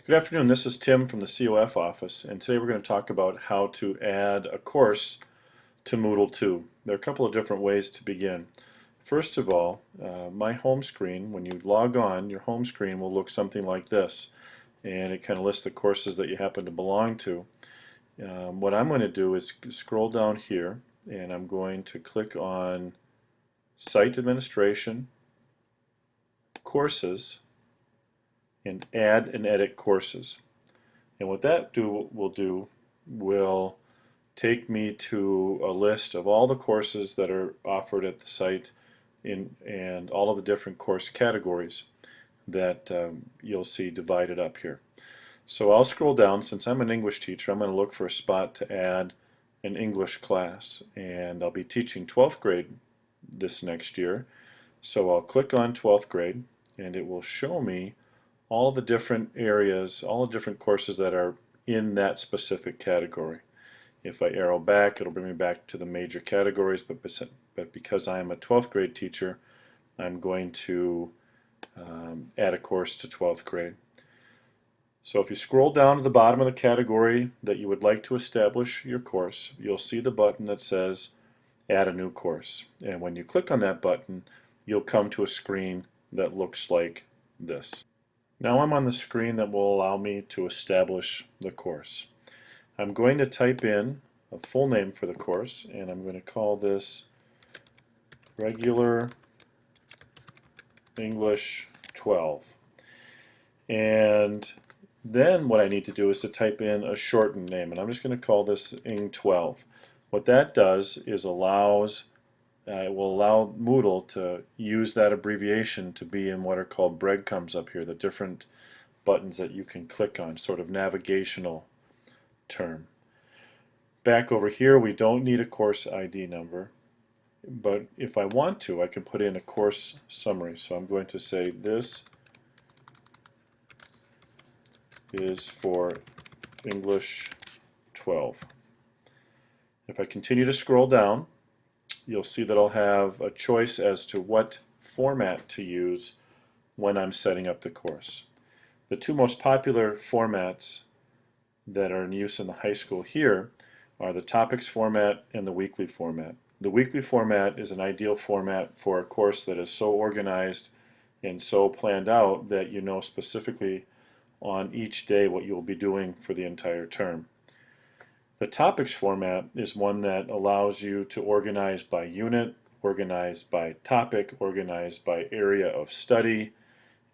Good afternoon, this is Tim from the COF office, and today we're going to talk about how to add a course to Moodle 2. There are a couple of different ways to begin. First of all, my home screen, when you log on, your home screen will look something like this, and it kind of lists the courses that you happen to belong to. What I'm going to do is scroll down here, and I'm going to click on Site Administration, Courses, and add and edit courses. And what that will take me to a list of all the courses that are offered at the site and all of the different course categories that you'll see divided up here. So I'll scroll down. Since I'm an English teacher, I'm going to look for a spot to add an English class, and I'll be teaching 12th grade this next year. So I'll click on 12th grade, and it will show me all the different areas, all the different courses that are in that specific category. If I arrow back, it'll bring me back to the major categories, but because I am a 12th grade teacher, I'm going to add a course to 12th grade. So if you scroll down to the bottom of the category that you would like to establish your course, you'll see the button that says Add a New Course. And when you click on that button, you'll come to a screen that looks like this. Now I'm on the screen that will allow me to establish the course. I'm going to type in a full name for the course, and I'm going to call this Regular English 12. And then what I need to do is to type in a shortened name, and I'm just going to call this Eng 12. What that does is it will allow Moodle to use that abbreviation to be in what are called breadcrumbs up here, the different buttons that you can click on, sort of navigational term. Back over here, we don't need a course ID number, but if I want to, I can put in a course summary. So I'm going to say this is for English 12. If I continue to scroll down, you'll see that I'll have a choice as to what format to use when I'm setting up the course. The two most popular formats that are in use in the high school here are the topics format and the weekly format. The weekly format is an ideal format for a course that is so organized and so planned out that you know specifically on each day what you'll be doing for the entire term. The topics format is one that allows you to organize by unit, organize by topic, organize by area of study,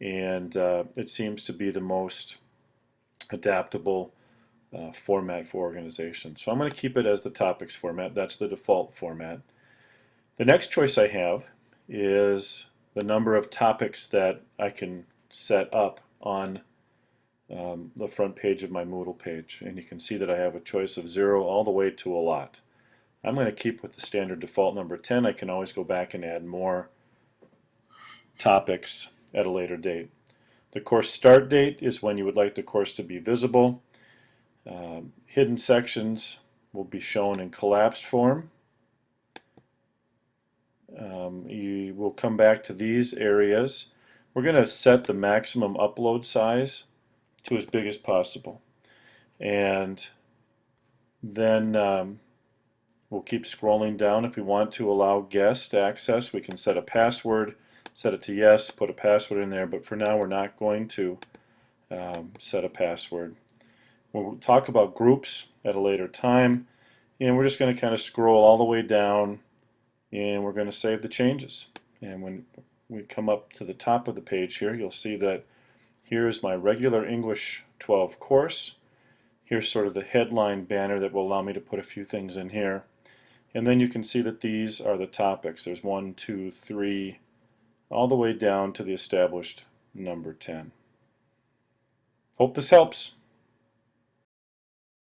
and it seems to be the most adaptable format for organization. So I'm going to keep it as the topics format. That's the default format. The next choice I have is the number of topics that I can set up on the front page of my Moodle page, and you can see that I have a choice of 0 all the way to a lot. I'm going to keep with the standard default number 10. I can always go back and add more topics at a later date. The course start date is when you would like the course to be visible. Hidden sections will be shown in collapsed form. You will come back to these areas. We're going to set the maximum upload size to as big as possible, and then we'll keep scrolling down. If we want to allow guest access, we can set a password, set it to yes, put a password in there, but for now we're not going to set a password. We'll talk about groups at a later time, and we're just going to kind of scroll all the way down, and we're going to save the changes. And when we come up to the top of the page here, you'll see that here's my regular English 12 course. Here's sort of the headline banner that will allow me to put a few things in here. And then you can see that these are the topics. There's 1, 2, 3, all the way down to the established number 10. Hope this helps.